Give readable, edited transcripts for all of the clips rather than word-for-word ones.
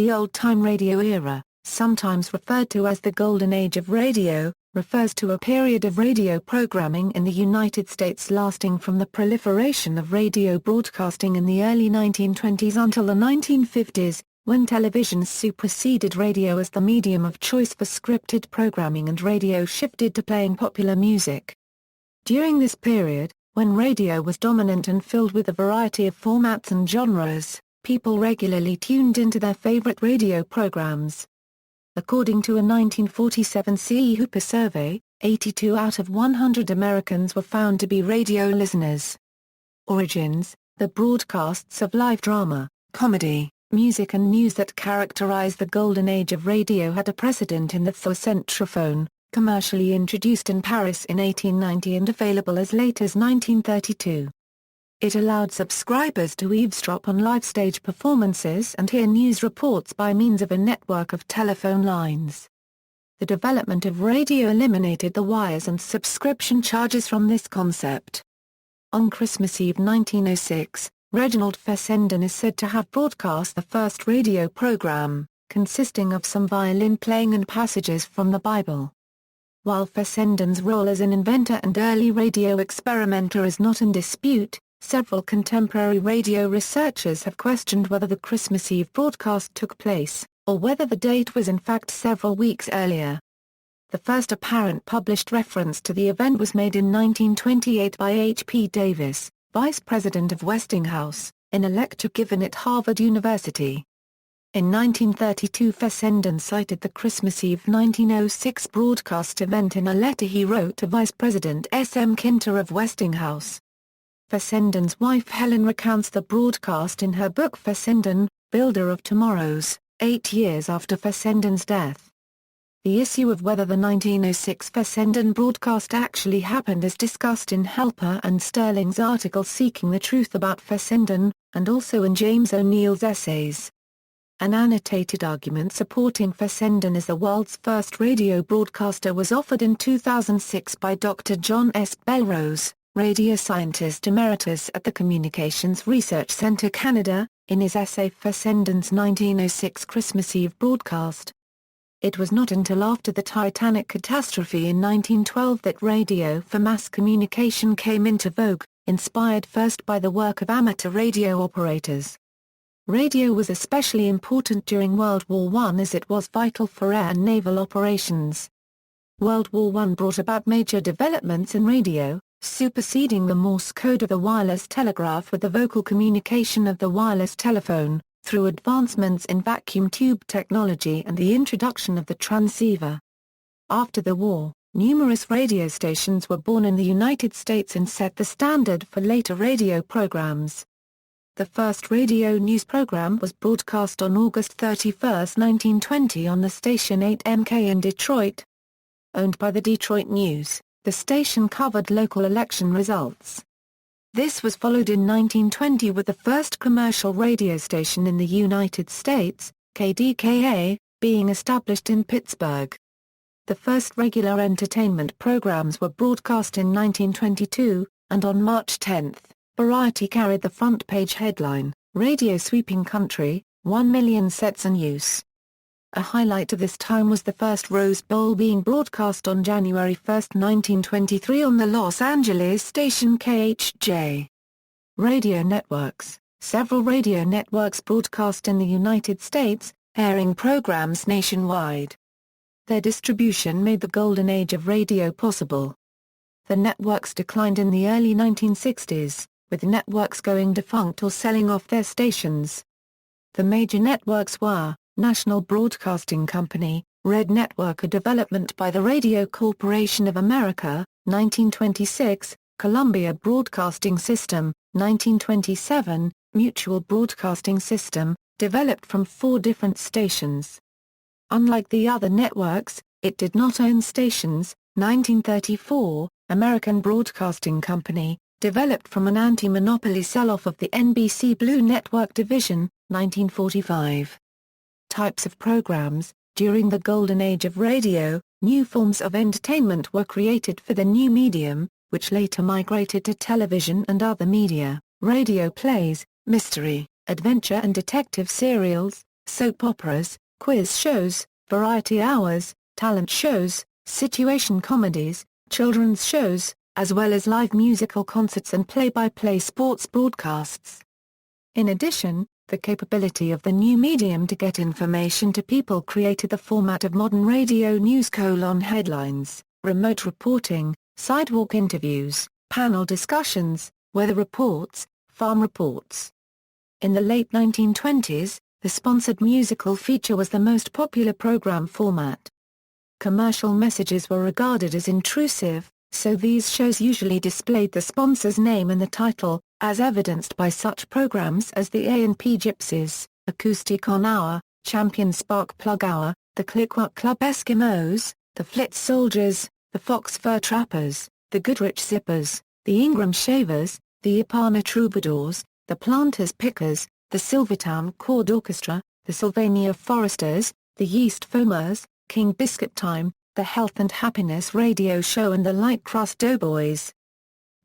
The old-time radio era, sometimes referred to as the Golden Age of radio, refers to a period of radio programming in the United States lasting from the proliferation of radio broadcasting in the early 1920s until the 1950s, when television superseded radio as the medium of choice for scripted programming and radio shifted to playing popular music. During this period, when radio was dominant and filled with a variety of formats and genres, people regularly tuned into their favorite radio programs. According to a 1947 CE Hooper survey, 82 out of 100 Americans were found to be radio listeners. Origins: the broadcasts of live drama, comedy, music and news that characterize the golden age of radio had a precedent in the centrophone, commercially introduced in Paris in 1890 and available as late as 1932. It allowed subscribers to eavesdrop on live stage performances and hear news reports by means of a network of telephone lines. The development of radio eliminated the wires and subscription charges from this concept. On Christmas Eve 1906, Reginald Fessenden is said to have broadcast the first radio program, consisting of some violin playing and passages from the Bible. While Fessenden's role as an inventor and early radio experimenter is not in dispute, several contemporary radio researchers have questioned whether the Christmas Eve broadcast took place, or whether the date was in fact several weeks earlier. The first apparent published reference to the event was made in 1928 by H. P. Davis, vice president of Westinghouse, in a lecture given at Harvard University. In 1932 Fessenden cited the Christmas Eve 1906 broadcast event in a letter he wrote to Vice President S. M. Kinter of Westinghouse. Fessenden's wife Helen recounts the broadcast in her book Fessenden, Builder of Tomorrows, 8 years after Fessenden's death. The issue of whether the 1906 Fessenden broadcast actually happened is discussed in Helper and Sterling's article Seeking the Truth about Fessenden, and also in James O'Neill's essays. An annotated argument supporting Fessenden as the world's first radio broadcaster was offered in 2006 by Dr. John S. Belrose, radio scientist emeritus at the Communications Research Centre Canada, in his essay Fessenden's 1906 Christmas Eve broadcast. It was not until after the Titanic catastrophe in 1912 that radio for mass communication came into vogue, inspired first by the work of amateur radio operators. Radio was especially important during World War I as it was vital for air and naval operations. World War I brought about major developments in radio, superseding the Morse code of the wireless telegraph with the vocal communication of the wireless telephone, through advancements in vacuum tube technology and the introduction of the transceiver. After the war, numerous radio stations were born in the United States and set the standard for later radio programs. The first radio news program was broadcast on August 31, 1920 on the station 8MK in Detroit. Owned by the Detroit News, the station covered local election results. This was followed in 1920 with the first commercial radio station in the United States, KDKA, being established in Pittsburgh. The first regular entertainment programs were broadcast in 1922, and on March 10, Variety carried the front-page headline, "Radio Sweeping Country, 1 million sets in use." A highlight of this time was the first Rose Bowl being broadcast on January 1, 1923 on the Los Angeles station KHJ. Radio networks: several radio networks broadcast in the United States, airing programs nationwide. Their distribution made the golden age of radio possible. The networks declined in the early 1960s, with networks going defunct or selling off their stations. The major networks were National Broadcasting Company, Red Network, a development by the Radio Corporation of America, 1926, Columbia Broadcasting System, 1927, Mutual Broadcasting System, developed from 4 different stations. Unlike the other networks, it did not own stations, 1934, American Broadcasting Company, developed from an anti-monopoly sell-off of the NBC Blue Network division, 1945. Types of programs: during the golden age of radio, new forms of entertainment were created for the new medium, which later migrated to television and other media: radio plays, mystery, adventure and detective serials, soap operas, quiz shows, variety hours, talent shows, situation comedies, children's shows, as well as live musical concerts and play-by-play sports broadcasts. In addition, the capability of the new medium to get information to people created the format of modern radio news: headlines, remote reporting, sidewalk interviews, panel discussions, weather reports, farm reports. In the late 1920s, the sponsored musical feature was the most popular program format. Commercial messages were regarded as intrusive, so these shows usually displayed the sponsor's name in the title, as evidenced by such programs as the A&P Gypsies, Acoustic On Hour, Champion Spark Plug Hour, the Clickwork Club Eskimos, the Flitz Soldiers, the Fox Fur Trappers, the Goodrich Zippers, the Ingram Shavers, the Ipana Troubadours, the Planters Pickers, the Silvertown Chord Orchestra, the Sylvania Foresters, the Yeast Foamers, King Biscuit Time, the Health and Happiness Radio Show and the Light Crust Doughboys.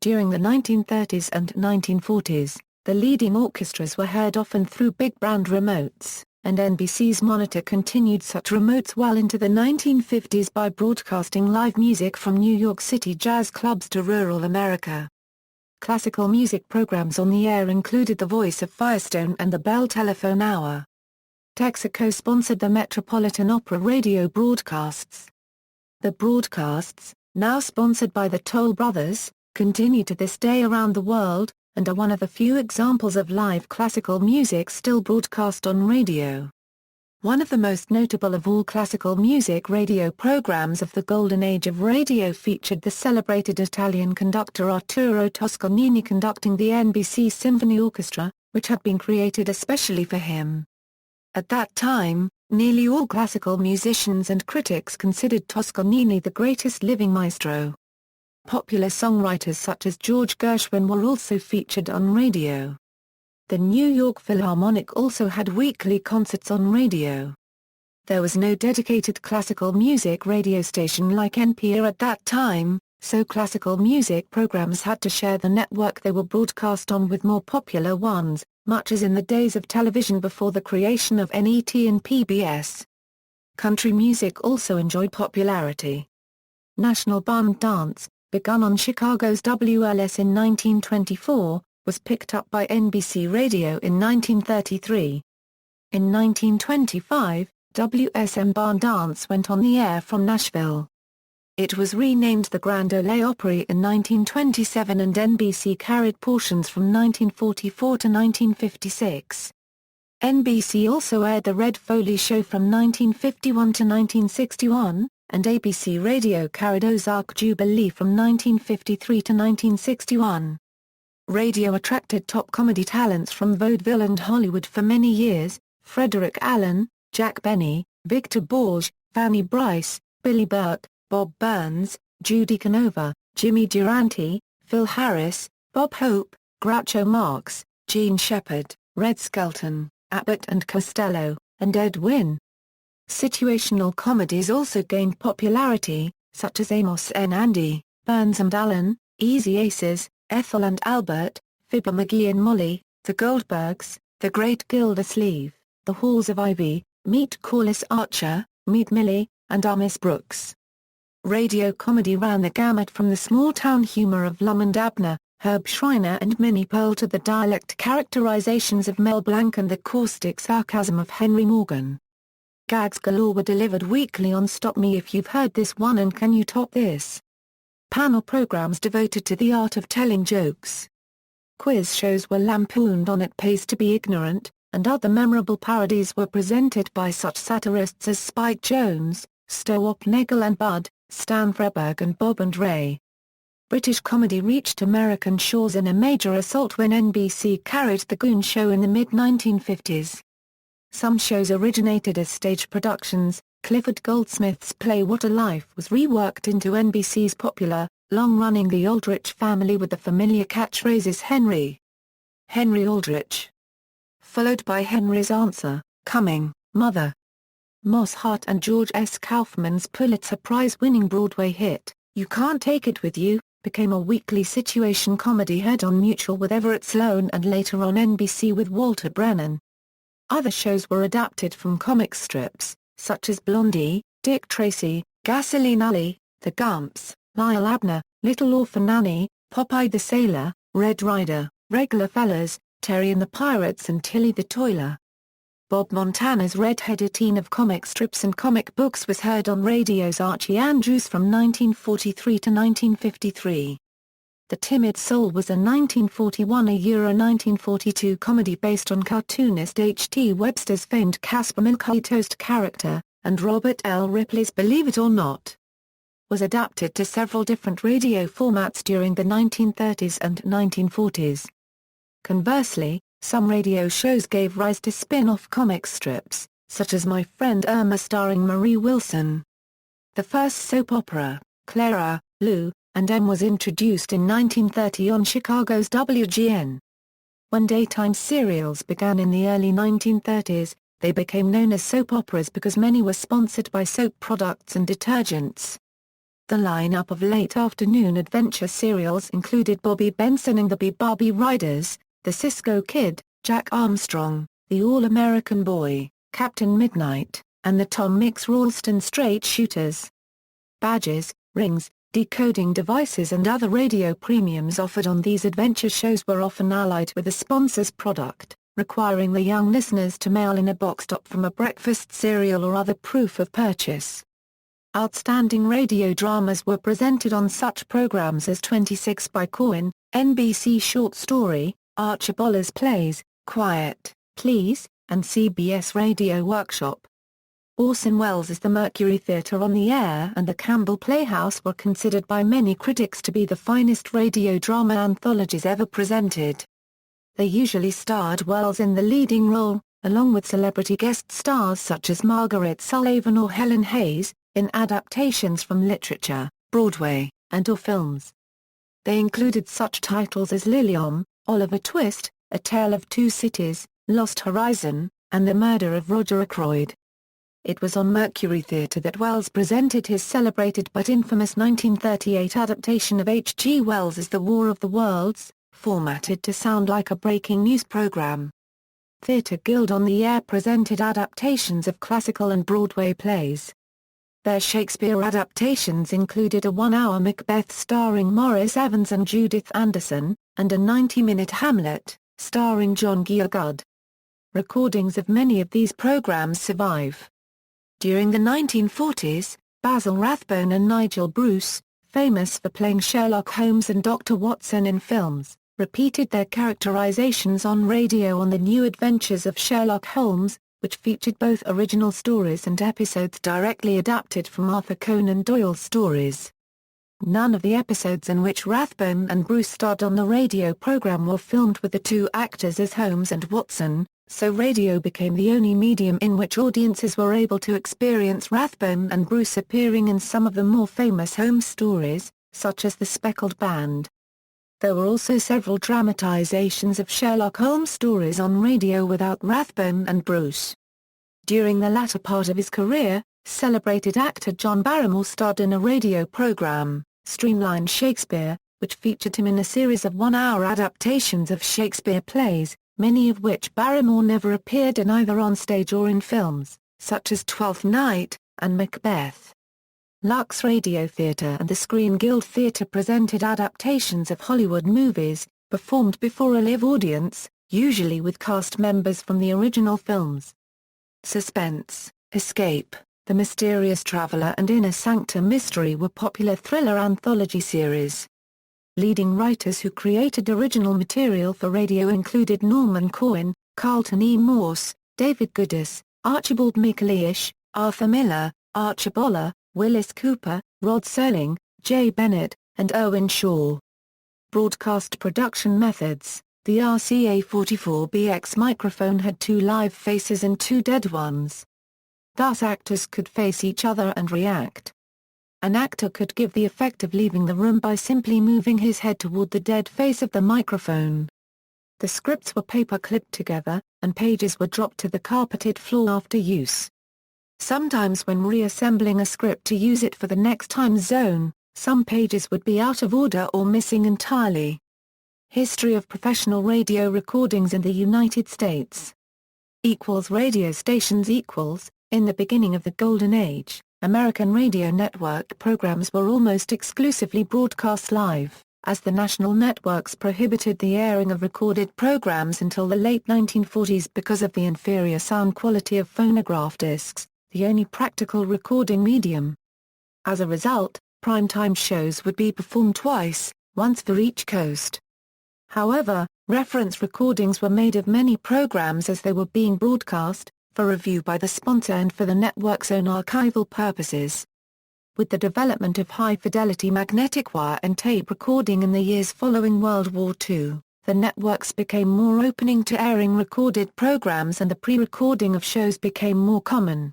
During the 1930s and 1940s, the leading orchestras were heard often through big brand remotes, and NBC's monitor continued such remotes well into the 1950s by broadcasting live music from New York City jazz clubs to rural America. Classical music programs on the air included The Voice of Firestone and the Bell Telephone Hour. Texaco sponsored the Metropolitan Opera radio broadcasts. The broadcasts, now sponsored by the Toll Brothers, continue to this day around the world, and are one of the few examples of live classical music still broadcast on radio. One of the most notable of all classical music radio programs of the golden age of radio featured the celebrated Italian conductor Arturo Toscanini conducting the NBC Symphony Orchestra, which had been created especially for him. At that time, nearly all classical musicians and critics considered Toscanini the greatest living maestro. Popular songwriters such as George Gershwin were also featured on radio. The New York Philharmonic also had weekly concerts on radio. There was no dedicated classical music radio station like NPR at that time, so classical music programs had to share the network they were broadcast on with more popular ones, much as in the days of television before the creation of NET and PBS. Country music also enjoyed popularity. National Barn Dance, begun on Chicago's WLS in 1924, was picked up by NBC Radio in 1933. In 1925, WSM Barn Dance went on the air from Nashville. It was renamed the Grand Ole Opry in 1927 and NBC carried portions from 1944 to 1956. NBC also aired The Red Foley Show from 1951 to 1961, and ABC Radio carried Ozark Jubilee from 1953 to 1961. Radio attracted top comedy talents from vaudeville and Hollywood for many years: Frederick Allen, Jack Benny, Victor Borge, Fanny Brice, Billy Burke, Bob Burns, Judy Canova, Jimmy Durante, Phil Harris, Bob Hope, Groucho Marx, Gene Shepard, Red Skelton, Abbott and Costello, and Ed Wynn. Situational comedies also gained popularity, such as Amos and Andy, Burns and Allen, Easy Aces, Ethel and Albert, Fibber McGee and Molly, The Goldbergs, The Great Gildersleeve, The Halls of Ivy, Meet Corliss Archer, Meet Millie, and Miss Brooks. Radio comedy ran the gamut from the small-town humor of Lum and Abner, Herb Schreiner and Minnie Pearl to the dialect characterizations of Mel Blanc and the caustic sarcasm of Henry Morgan. Gags galore were delivered weekly on Stop Me If You've Heard This One and Can You Top This? Panel programs devoted to the art of telling jokes. Quiz shows were lampooned on It Pays to Be Ignorant, and other memorable parodies were presented by such satirists as Spike Jones, Stowop Nagel and Bud, Stan Freberg and Bob and Ray. British comedy reached American shores in a major assault when NBC carried The Goon Show in the mid-1950s. Some shows originated as stage productions. Clifford Goldsmith's play What a Life was reworked into NBC's popular, long-running The Aldrich Family with the familiar catchphrases Henry Aldrich, followed by Henry's Answer, Coming, Mother. Moss Hart and George S. Kaufman's Pulitzer Prize-winning Broadway hit, You Can't Take It With You, became a weekly situation comedy heard on Mutual with Everett Sloan and later on NBC with Walter Brennan. Other shows were adapted from comic strips, such as Blondie, Dick Tracy, Gasoline Alley, The Gumps, Lyle Abner, Little Orphan Annie, Popeye the Sailor, Red Ryder, Regular Fellas, Terry and the Pirates and Tilly the Toiler. Bob Montana's red-headed teen of comic strips and comic books was heard on radio's Archie Andrews from 1943 to 1953. The Timid Soul was a 1941–1942 comedy based on cartoonist H.T. Webster's famed Casper Milquetoast Toast character, and Robert L. Ripley's Believe It or Not. Was adapted to several different radio formats during the 1930s and 1940s. Conversely, some radio shows gave rise to spin-off comic strips, such as My Friend Irma starring Marie Wilson. The first soap opera, Clara, Lou, and Em was introduced in 1930 on Chicago's WGN. When daytime serials began in the early 1930s, they became known as soap operas because many were sponsored by soap products and detergents. The lineup of late afternoon adventure serials included Bobby Benson and the Barbie Riders, The Cisco Kid, Jack Armstrong, The All-American Boy, Captain Midnight, and the Tom Mix Ralston Straight Shooters. Badges, rings, decoding devices and other radio premiums offered on these adventure shows were often allied with a sponsor's product, requiring the young listeners to mail in a box top from a breakfast cereal or other proof of purchase. Outstanding radio dramas were presented on such programs as 26 by Cohen, NBC Short Story, Archibolla's Plays, Quiet, Please, and CBS Radio Workshop. Orson Welles' The Mercury Theatre on the Air and the Campbell Playhouse were considered by many critics to be the finest radio drama anthologies ever presented. They usually starred Welles in the leading role, along with celebrity guest stars such as Margaret Sullivan or Helen Hayes, in adaptations from literature, Broadway, and/or films. They included such titles as Liliom, Oliver Twist, A Tale of Two Cities, Lost Horizon, and The Murder of Roger Ackroyd. It was on Mercury Theatre that Welles presented his celebrated but infamous 1938 adaptation of H. G. Wells's The War of the Worlds, formatted to sound like a breaking news program. Theatre Guild on the Air presented adaptations of classical and Broadway plays. Their Shakespeare adaptations included a one-hour Macbeth starring Morris Evans and Judith Anderson, and a 90-minute Hamlet, starring John Gielgud. Recordings of many of these programs survive. During the 1940s, Basil Rathbone and Nigel Bruce, famous for playing Sherlock Holmes and Dr. Watson in films, repeated their characterizations on radio on The New Adventures of Sherlock Holmes, which featured both original stories and episodes directly adapted from Arthur Conan Doyle's stories. None of the episodes in which Rathbone and Bruce starred on the radio program were filmed with the two actors as Holmes and Watson, so radio became the only medium in which audiences were able to experience Rathbone and Bruce appearing in some of the more famous Holmes stories, such as The Speckled Band. There were also several dramatizations of Sherlock Holmes stories on radio without Rathbone and Bruce. During the latter part of his career, celebrated actor John Barrymore starred in a radio program, Streamline Shakespeare, which featured him in a series of one-hour adaptations of Shakespeare plays, many of which Barrymore never appeared in either on stage or in films, such as Twelfth Night, and Macbeth. Lux Radio Theatre and the Screen Guild Theatre presented adaptations of Hollywood movies, performed before a live audience, usually with cast members from the original films. Suspense, Escape, The Mysterious Traveler and Inner Sanctum Mystery were popular thriller anthology series. Leading writers who created original material for radio included Norman Corwin, Carlton E. Morse, David Goodis, Archibald MacLeish, Arthur Miller, Archibolla, Willis Cooper, Rod Serling, Jay Bennett, and Erwin Shaw. Broadcast production methods. The RCA-44BX microphone had two live faces and two dead ones. Thus actors could face each other and react. An actor could give the effect of leaving the room by simply moving his head toward the dead face of the microphone. The scripts were paper-clipped together, and pages were dropped to the carpeted floor after use. Sometimes when reassembling a script to use it for the next time zone, some pages would be out of order or missing entirely. History of professional radio recordings in the United States. Radio stations equals. In the beginning of the Golden Age, American radio network programs were almost exclusively broadcast live, as the national networks prohibited the airing of recorded programs until the late 1940s because of the inferior sound quality of phonograph discs, the only practical recording medium. As a result, primetime shows would be performed twice, once for each coast. However, reference recordings were made of many programs as they were being broadcast, for review by the sponsor and for the network's own archival purposes. With the development of high-fidelity magnetic wire and tape recording in the years following World War II, the networks became more opening to airing recorded programs and the pre-recording of shows became more common.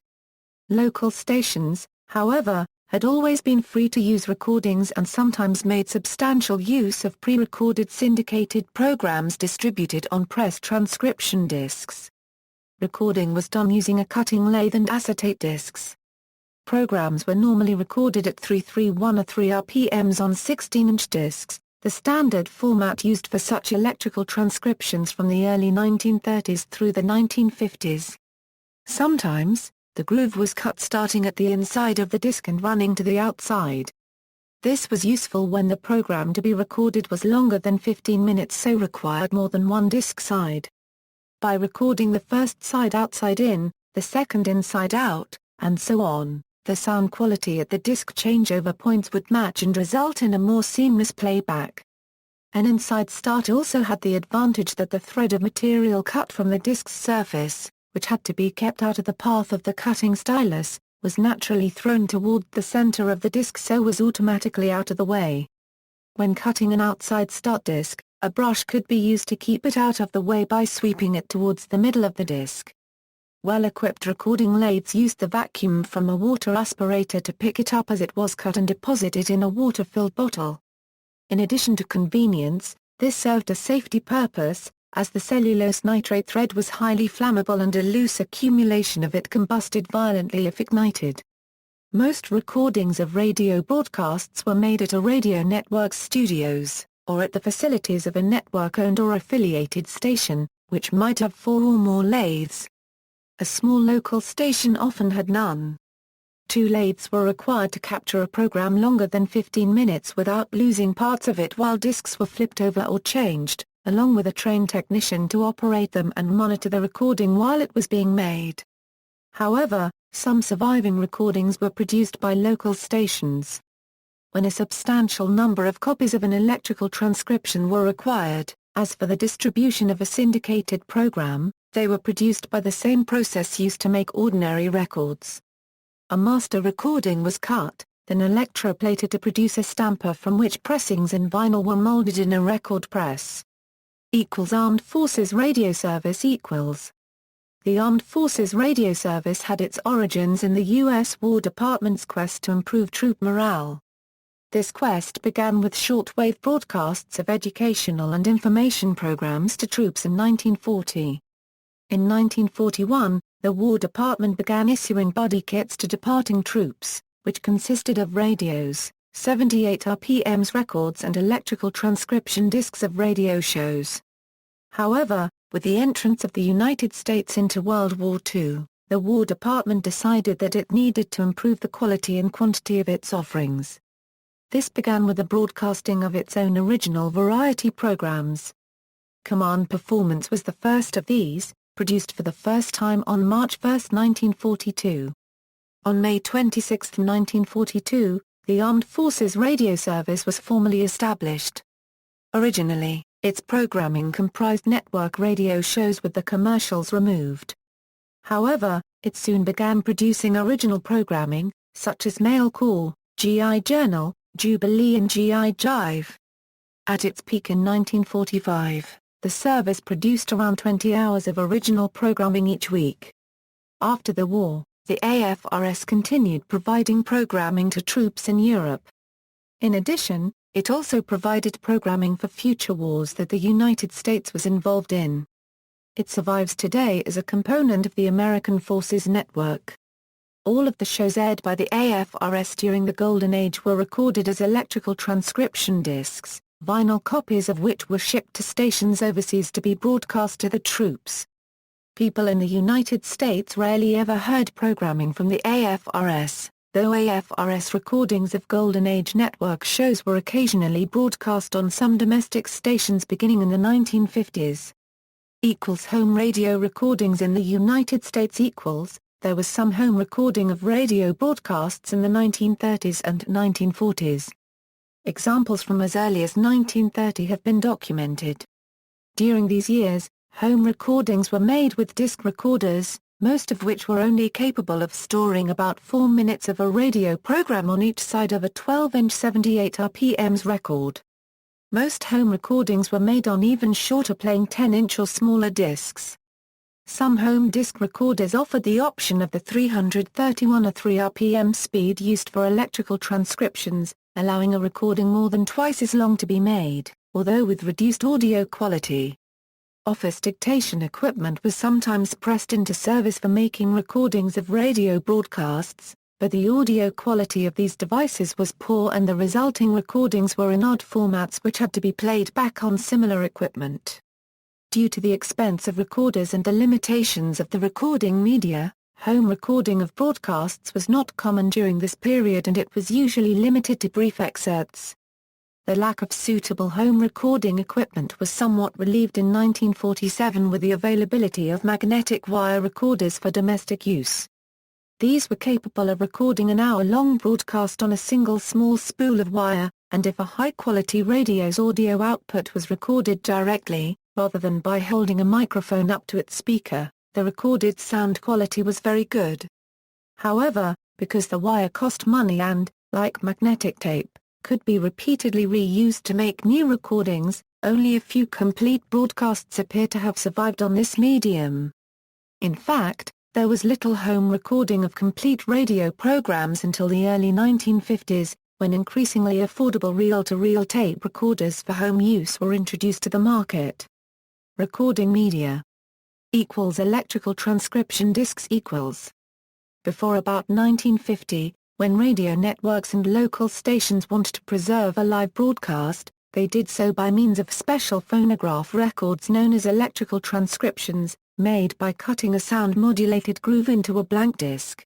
Local stations, however, had always been free to use recordings and sometimes made substantial use of pre-recorded syndicated programs distributed on press transcription discs. Recording was done using a cutting lathe and acetate discs. Programs were normally recorded at 331 or 3 RPMs on 16-inch discs, the standard format used for such electrical transcriptions from the early 1930s through the 1950s. Sometimes, the groove was cut starting at the inside of the disc and running to the outside. This was useful when the program to be recorded was longer than 15 minutes, so required more than one disc side. By recording the first side outside in, the second inside out, and so on, the sound quality at the disc changeover points would match and result in a more seamless playback. An inside start also had the advantage that the thread of material cut from the disc's surface, which had to be kept out of the path of the cutting stylus, was naturally thrown toward the center of the disc, so was automatically out of the way. When cutting an outside start disc, a brush could be used to keep it out of the way by sweeping it towards the middle of the disc. Well-equipped recording lathes used the vacuum from a water aspirator to pick it up as it was cut and deposit it in a water-filled bottle. In addition to convenience, this served a safety purpose, as the cellulose nitrate thread was highly flammable and a loose accumulation of it combusted violently if ignited. Most recordings of radio broadcasts were made at a radio network's studios, or at the facilities of a network-owned or affiliated station, which might have 4 or more lathes. A small local station often had none. 2 lathes were required to capture a program longer than 15 minutes without losing parts of it while discs were flipped over or changed, along with a trained technician to operate them and monitor the recording while it was being made. However, some surviving recordings were produced by local stations. When a substantial number of copies of an electrical transcription were required, as for the distribution of a syndicated program, they were produced by the same process used to make ordinary records. A master recording was cut, then electroplated to produce a stamper from which pressings in vinyl were molded in a record press. Armed Forces Radio Service equals. The Armed Forces Radio Service had its origins in the U.S. War Department's quest to improve troop morale. This quest began with shortwave broadcasts of educational and information programs to troops in 1940. In 1941, the War Department began issuing buddy kits to departing troops, which consisted of radios, 78 RPMs records and electrical transcription discs of radio shows. However, with the entrance of the United States into World War II, the War Department decided that it needed to improve the quality and quantity of its offerings. This began with the broadcasting of its own original variety programs. Command Performance was the first of these, produced for the first time on March 1, 1942. On May 26, 1942, the Armed Forces Radio Service was formally established. Originally, its programming comprised network radio shows with the commercials removed. However, it soon began producing original programming, such as Mail Call, GI Journal, Jubilee and GI Jive. At its peak in 1945, the service produced around 20 hours of original programming each week. After the war, the AFRS continued providing programming to troops in Europe. In addition, it also provided programming for future wars that the United States was involved in. It survives today as a component of the American Forces Network. All of the shows aired by the AFRS during the Golden Age were recorded as electrical transcription discs, vinyl copies of which were shipped to stations overseas to be broadcast to the troops. People in the United States rarely ever heard programming from the AFRS, though AFRS recordings of Golden Age network shows were occasionally broadcast on some domestic stations beginning in the 1950s. Home radio recordings in the United States. There was some home recording of radio broadcasts in the 1930s and 1940s. Examples from as early as 1930 have been documented. During these years, home recordings were made with disc recorders, most of which were only capable of storing about 4 minutes of a radio program on each side of a 12-inch 78 RPMs record. Most home recordings were made on even shorter playing 10-inch or smaller discs. Some home disc recorders offered the option of the 331 or 3 RPM speed used for electrical transcriptions, allowing a recording more than twice as long to be made, although with reduced audio quality. Office dictation equipment was sometimes pressed into service for making recordings of radio broadcasts, but the audio quality of these devices was poor and the resulting recordings were in odd formats which had to be played back on similar equipment. Due to the expense of recorders and the limitations of the recording media, home recording of broadcasts was not common during this period and it was usually limited to brief excerpts. The lack of suitable home recording equipment was somewhat relieved in 1947 with the availability of magnetic wire recorders for domestic use. These were capable of recording an hour-long broadcast on a single small spool of wire, and if a high-quality radio's audio output was recorded directly, rather than by holding a microphone up to its speaker, the recorded sound quality was very good. However, because the wire cost money and, like magnetic tape, could be repeatedly reused to make new recordings, only a few complete broadcasts appear to have survived on this medium. In fact, there was little home recording of complete radio programs until the early 1950s, when increasingly affordable reel-to-reel tape recorders for home use were introduced to the market. Recording media electrical transcription discs. Before about 1950, when radio networks and local stations wanted to preserve a live broadcast, they did so by means of special phonograph records known as electrical transcriptions, made by cutting a sound-modulated groove into a blank disc.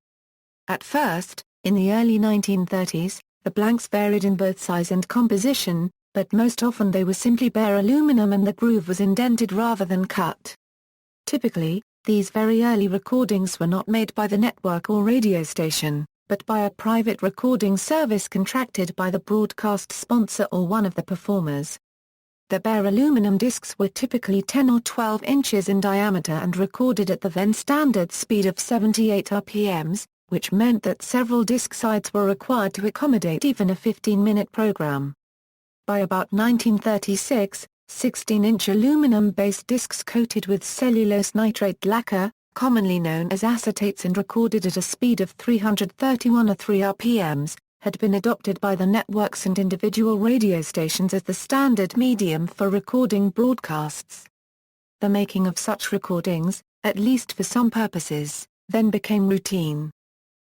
At first, in the early 1930s, the blanks varied in both size and composition, but most often they were simply bare aluminum and the groove was indented rather than cut. Typically, these very early recordings were not made by the network or radio station, but by a private recording service contracted by the broadcast sponsor or one of the performers. The bare aluminum discs were typically 10 or 12 inches in diameter and recorded at the then standard speed of 78 RPMs, which meant that several disc sides were required to accommodate even a 15-minute program. By about 1936, 16-inch aluminum-based discs coated with cellulose nitrate lacquer, commonly known as acetates and recorded at a speed of 331 or 3 RPMs, had been adopted by the networks and individual radio stations as the standard medium for recording broadcasts. The making of such recordings, at least for some purposes, then became routine.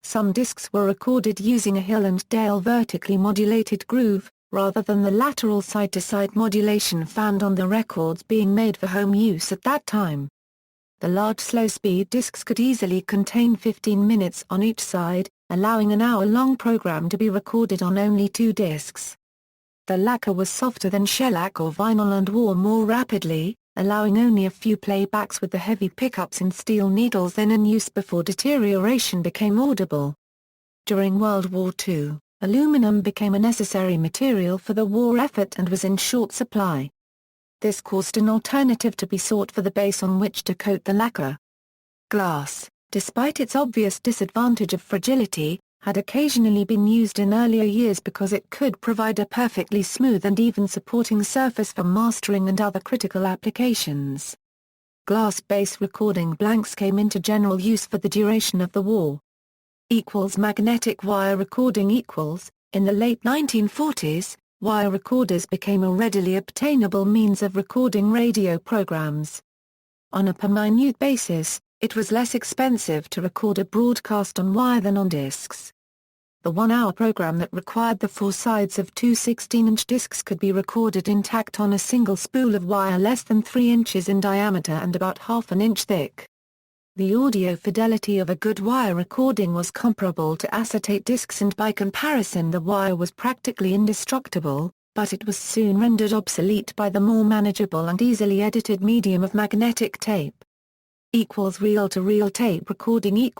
Some discs were recorded using a hill and dale vertically modulated groove, rather than the lateral side-to-side modulation found on the records being made for home use at that time. The large slow-speed discs could easily contain 15 minutes on each side, allowing an hour-long program to be recorded on only 2 discs. The lacquer was softer than shellac or vinyl and wore more rapidly, allowing only a few playbacks with the heavy pickups and steel needles then in use before deterioration became audible. During World War II, aluminum became a necessary material for the war effort and was in short supply. This caused an alternative to be sought for the base on which to coat the lacquer. Glass, despite its obvious disadvantage of fragility, had occasionally been used in earlier years because it could provide a perfectly smooth and even supporting surface for mastering and other critical applications. Glass-based recording blanks came into general use for the duration of the war. Magnetic wire recording. In the late 1940s, wire recorders became a readily obtainable means of recording radio programs. On a per-minute basis, it was less expensive to record a broadcast on wire than on discs. The 1-hour program that required the 4 sides of 2 16-inch discs could be recorded intact on a single spool of wire less than 3 inches in diameter and about half an inch thick. The audio fidelity of a good wire recording was comparable to acetate discs, and by comparison the wire was practically indestructible, but it was soon rendered obsolete by the more manageable and easily edited medium of magnetic tape. Reel-to-reel tape recording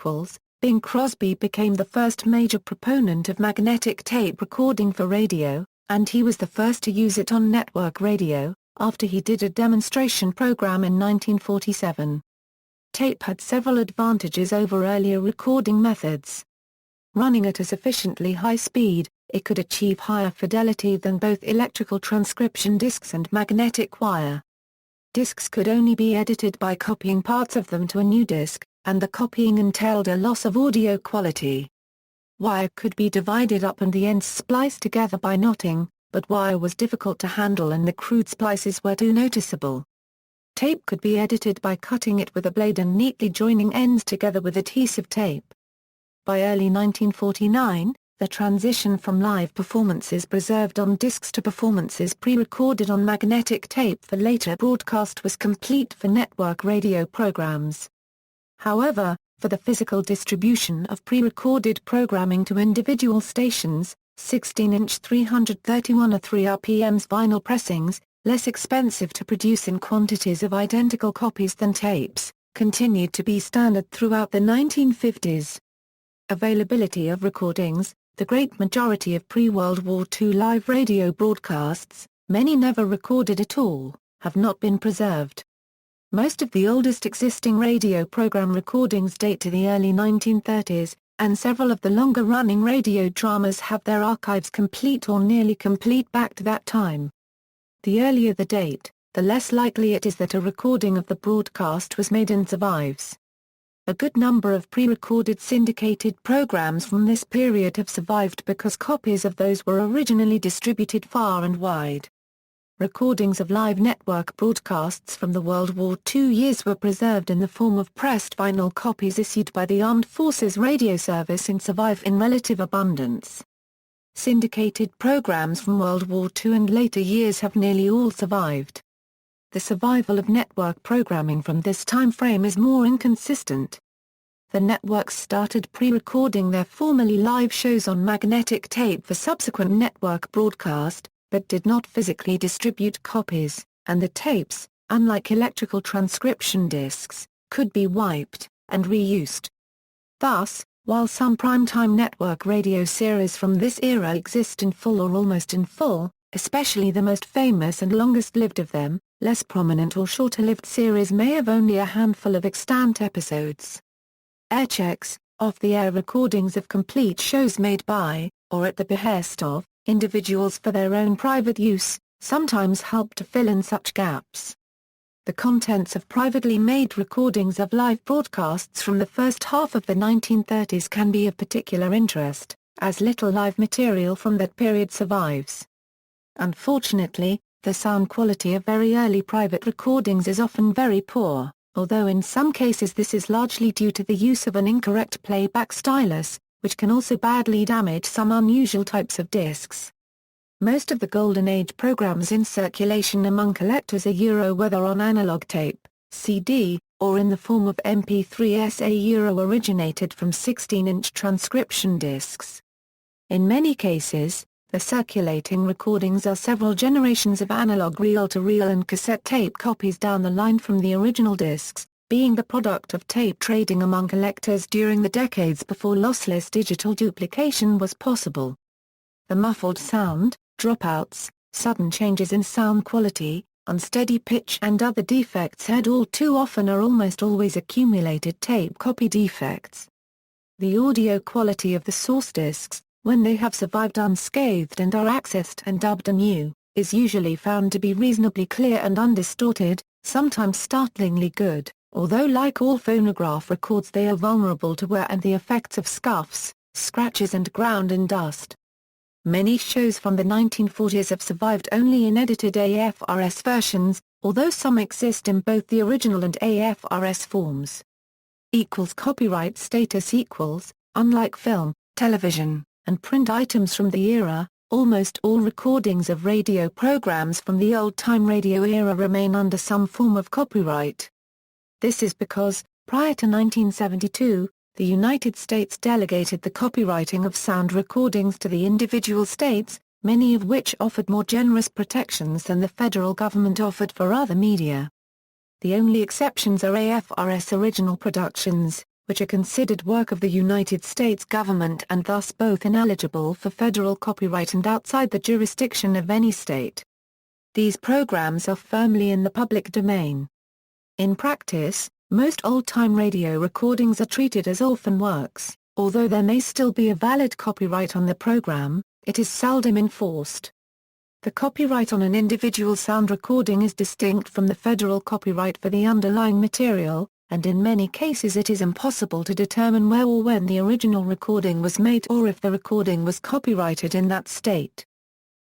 Bing Crosby became the first major proponent of magnetic tape recording for radio, and he was the first to use it on network radio, after he did a demonstration program in 1947. Tape had several advantages over earlier recording methods. Running at a sufficiently high speed, it could achieve higher fidelity than both electrical transcription discs and magnetic wire. Discs could only be edited by copying parts of them to a new disc, and the copying entailed a loss of audio quality. Wire could be divided up and the ends spliced together by knotting, but wire was difficult to handle and the crude splices were too noticeable. Tape could be edited by cutting it with a blade and neatly joining ends together with adhesive tape. By early 1949, the transition from live performances preserved on discs to performances pre-recorded on magnetic tape for later broadcast was complete for network radio programs. However, for the physical distribution of pre-recorded programming to individual stations, 16-inch 331 or 3 RPMs vinyl pressings, less expensive to produce in quantities of identical copies than tapes, continued to be standard throughout the 1950s. Availability of recordings. The great majority of pre-World War II live radio broadcasts, many never recorded at all, have not been preserved. Most of the oldest existing radio program recordings date to the early 1930s, and several of the longer-running radio dramas have their archives complete or nearly complete back to that time. The earlier the date, the less likely it is that a recording of the broadcast was made and survives. A good number of pre-recorded syndicated programs from this period have survived because copies of those were originally distributed far and wide. Recordings of live network broadcasts from the World War II years were preserved in the form of pressed vinyl copies issued by the Armed Forces Radio Service and survive in relative abundance. Syndicated programs from World War II and later years have nearly all survived. The survival of network programming from this time frame is more inconsistent. The networks started pre-recording their formerly live shows on magnetic tape for subsequent network broadcast, but did not physically distribute copies, and the tapes, unlike electrical transcription discs, could be wiped and reused. Thus, while some primetime network radio series from this era exist in full or almost in full, especially the most famous and longest-lived of them, less prominent or shorter-lived series may have only a handful of extant episodes. Airchecks, off-the-air recordings of complete shows made by, or at the behest of, individuals for their own private use, sometimes help to fill in such gaps. The contents of privately made recordings of live broadcasts from the first half of the 1930s can be of particular interest, as little live material from that period survives. Unfortunately, the sound quality of very early private recordings is often very poor, although in some cases this is largely due to the use of an incorrect playback stylus, which can also badly damage some unusual types of discs. Most of the Golden Age programs in circulation among collectors are whether on analog tape, CD, or in the form of MP3s originated from 16-inch transcription discs. In many cases, the circulating recordings are several generations of analog reel-to-reel and cassette tape copies down the line from the original discs, being the product of tape trading among collectors during the decades before lossless digital duplication was possible. The muffled sound, dropouts, sudden changes in sound quality, unsteady pitch and other defects heard all too often are almost always accumulated tape copy defects. The audio quality of the source discs, when they have survived unscathed and are accessed and dubbed anew, is usually found to be reasonably clear and undistorted, sometimes startlingly good, although like all phonograph records they are vulnerable to wear and the effects of scuffs, scratches and ground and dust. Many shows from the 1940s have survived only in edited AFRS versions, although some exist in both the original and AFRS forms. Copyright status equals, unlike film, television, and print items from the era, almost all recordings of radio programs from the old-time radio era remain under some form of copyright. This is because, Prior to 1972, the United States delegated the copywriting of sound recordings to the individual states, many of which offered more generous protections than the federal government offered for other media. The only exceptions are AFRS original productions, which are considered work of the United States government and thus both ineligible for federal copyright and outside the jurisdiction of any state. These programs are firmly in the public domain. In practice, most old-time radio recordings are treated as orphan works. Although there may still be a valid copyright on the program, it is seldom enforced. The copyright on an individual sound recording is distinct from the federal copyright for the underlying material, and in many cases it is impossible to determine where or when the original recording was made or if the recording was copyrighted in that state.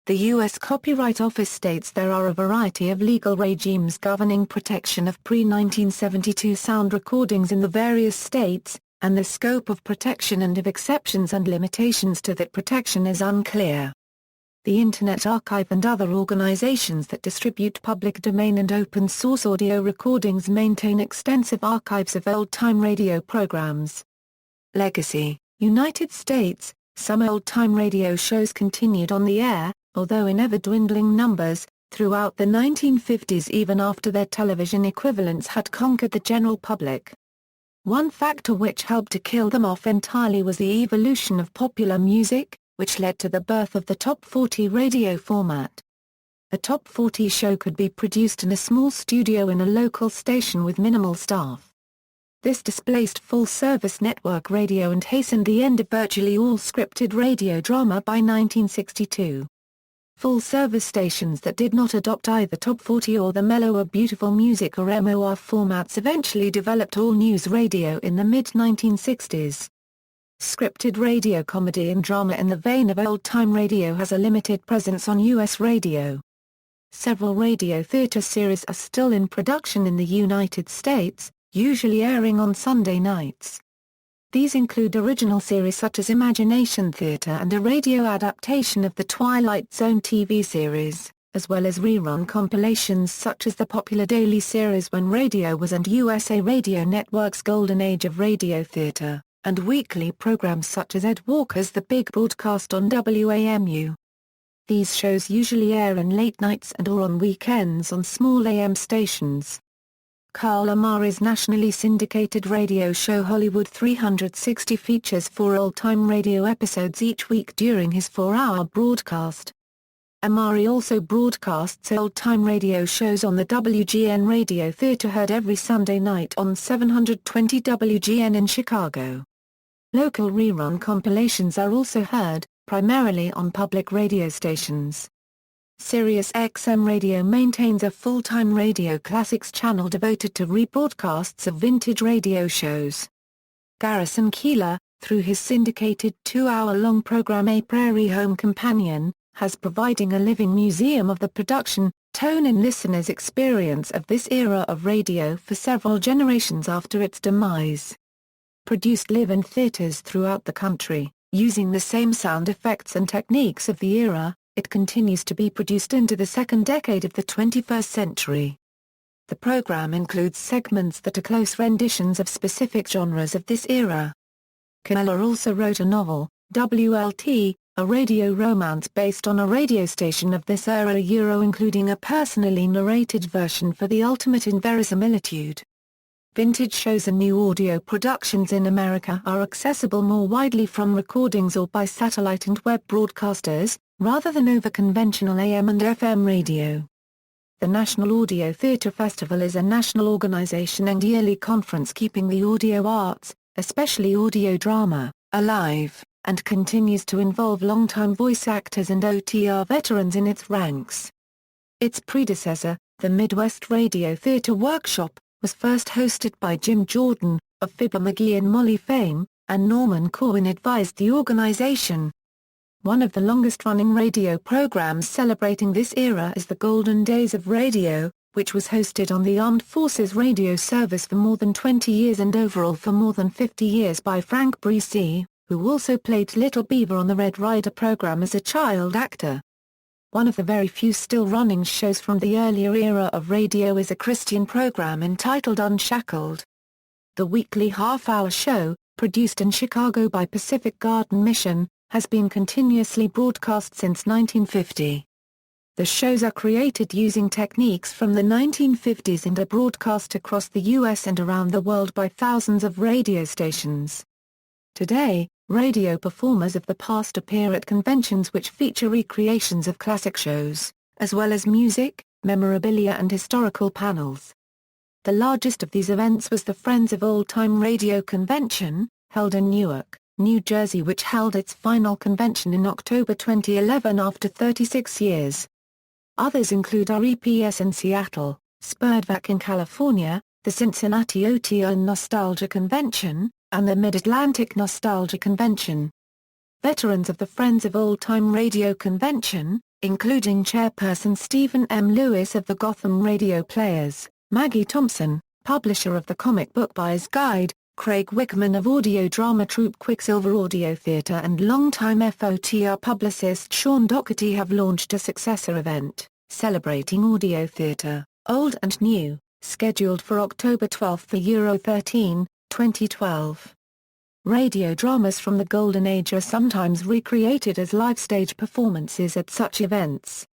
The U.S. Copyright Office states there are a variety of legal regimes governing protection of pre-1972 sound recordings in the various states, and the scope of protection and of exceptions and limitations to that protection is unclear. The Internet Archive and other organizations that distribute public domain and open-source audio recordings maintain extensive archives of old-time radio programs. Legacy, United States. Some old-time radio shows continued on the air, although in ever-dwindling numbers, throughout the 1950s even after their television equivalents had conquered the general public. One factor which helped to kill them off entirely was the evolution of popular music, which led to the birth of the Top 40 radio format. A Top 40 show could be produced in a small studio in a local station with minimal staff. This displaced full-service network radio and hastened the end of virtually all scripted radio drama by 1962. Full-service stations that did not adopt either Top 40 or the mellower Beautiful Music or MOR formats eventually developed all-news radio in the mid-1960s. Scripted radio comedy and drama in the vein of old-time radio has a limited presence on U.S. radio. Several radio theater series are still in production in the United States, usually airing on Sunday nights. These include original series such as Imagination Theater and a radio adaptation of the Twilight Zone TV series, as well as rerun compilations such as the popular daily series When Radio Was and USA Radio Network's Golden Age of Radio Theater, and weekly programs such as Ed Walker's The Big Broadcast on WAMU. These shows usually air in late nights and or on weekends on small AM stations. Carl Amari's nationally syndicated radio show Hollywood 360 features 4 old-time radio episodes each week during his 4-hour broadcast. Amari also broadcasts old-time radio shows on the WGN Radio Theater heard every Sunday night on 720 WGN in Chicago. Local rerun compilations are also heard, primarily on public radio stations. Sirius XM Radio maintains a full-time Radio Classics channel devoted to rebroadcasts of vintage radio shows. Garrison Keillor, through his syndicated 2-hour-long program A Prairie Home Companion, has providing a living museum of the production, tone and listeners' experience of this era of radio for several generations after its demise. Produced live in theaters throughout the country, using the same sound effects and techniques of the era, it continues to be produced into the second decade of the 21st century. The program includes segments that are close renditions of specific genres of this era. Keillor also wrote a novel, WLT, a radio romance based on a radio station of this era including a personally narrated version for the ultimate in verisimilitude. Vintage shows and new audio productions in America are accessible more widely from recordings or by satellite and web broadcasters, rather than over conventional AM and FM radio. The National Audio Theatre Festival is a national organization and yearly conference keeping the audio arts, especially audio drama, alive, and continues to involve longtime voice actors and OTR veterans in its ranks. Its predecessor, the Midwest Radio Theatre Workshop, was first hosted by Jim Jordan, of Fibber McGee and Molly fame, and Norman Corwin advised the organization. One of the longest-running radio programs celebrating this era is The Golden Days of Radio, which was hosted on the Armed Forces Radio Service for more than 20 years and overall for more than 50 years by Frank Bresee, who also played Little Beaver on the Red Ryder program as a child actor. One of the very few still-running shows from the earlier era of radio is a Christian program entitled Unshackled. the weekly half-hour show, produced in Chicago by Pacific Garden Mission, has been continuously broadcast since 1950. The shows are created using techniques from the 1950s and are broadcast across the U.S. and around the world by thousands of radio stations. Today, radio performers of the past appear at conventions which feature recreations of classic shows, as well as music, memorabilia and historical panels. The largest of these events was the Friends of Old Time Radio Convention, held in Newark, New Jersey, which held its final convention in October 2011 after 36 years. Others include REPS in Seattle, Spurdvac in California, the Cincinnati OTO Nostalgia Convention, and the Mid-Atlantic Nostalgia Convention. Veterans of the Friends of Old Time Radio Convention, including chairperson Stephen M. Lewis of the Gotham Radio Players, Maggie Thompson, publisher of the Comic Book Buyer's Guide, Craig Wickman of audio drama troupe Quicksilver Audio Theatre and longtime FOTR publicist Sean Doherty have launched a successor event, celebrating audio theatre, old and new, scheduled for October 12 for Euro 13, 2012. Radio dramas from the Golden Age are sometimes recreated as live stage performances at such events.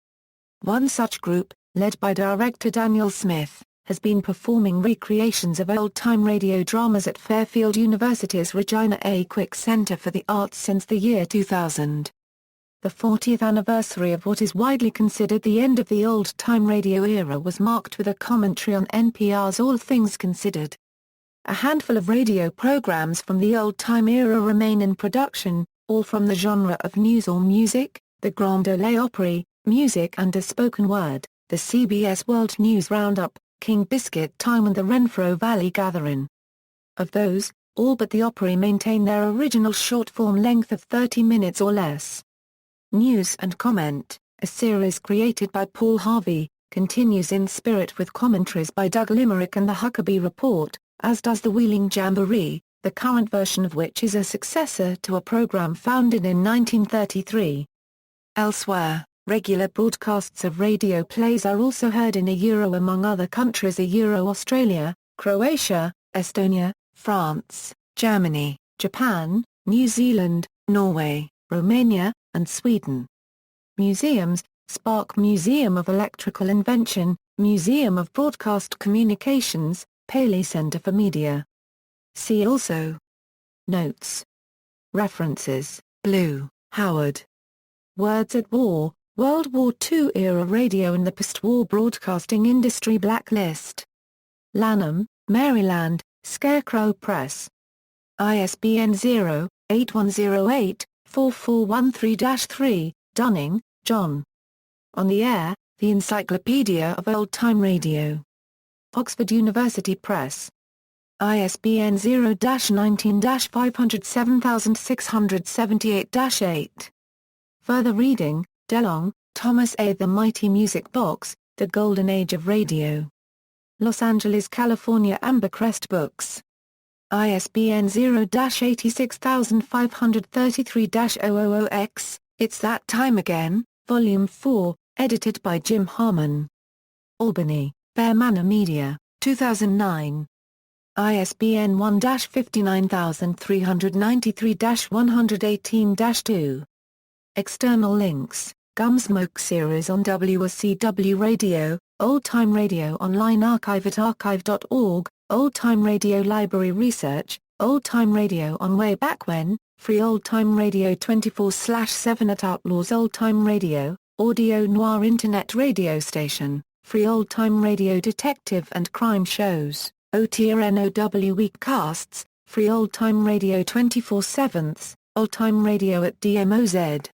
One such group, led by director Daniel Smith, has been performing recreations of old-time radio dramas at Fairfield University's Regina A. Quick Center for the Arts since the year 2000. The 40th anniversary of what is widely considered the end of the old-time radio era was marked with a commentary on NPR's All Things Considered. A handful of radio programs from the old-time era remain in production, all from the genre of news or music, the Grand Ole Opry, music and a spoken word, the CBS World News Roundup, King Biscuit Time and the Renfro Valley Gathering. Of those, all but the Opry maintain their original short-form length of 30 minutes or less. News and Comment, a series created by Paul Harvey, continues in spirit with commentaries by Doug Limerick and the Huckabee Report, as does the Wheeling Jamboree, the current version of which is a successor to a program founded in 1933. Elsewhere, regular broadcasts of radio plays are also heard in among other countries Australia, Croatia, Estonia, France, Germany, Japan, New Zealand, Norway, Romania, and Sweden. Museums, Spark Museum of Electrical Invention, Museum of Broadcast Communications, Paley Center for Media. See also. Notes. References, Blue, Howard. Words at War, World War II-era radio and the post-war broadcasting industry blacklist. Lanham, Maryland, Scarecrow Press. ISBN 0-8108-4413-3, Dunning, John. On the Air, The Encyclopedia of Old-Time Radio. Oxford University Press. ISBN 0-19-507678-8. Further reading, DeLong, Thomas A. The Mighty Music Box, The Golden Age of Radio. Los Angeles, California Ambercrest Books. ISBN 0-86533-000X, It's That Time Again, Volume 4, edited by Jim Harmon. Albany, Bear Manor Media, 2009. ISBN 1-59393-118-2. External links, Gumsmoke series on WCW Radio, Old Time Radio Online Archive at archive.org, Old Time Radio Library Research, Old Time Radio on Way Back When, Free Old Time Radio 24/7 at Outlaws Old Time Radio, Audio Noir Internet Radio Station, Free Old Time Radio Detective and Crime Shows, OTRNOW Weekcasts, Free Old Time Radio 24/7, Old Time Radio at DMOZ.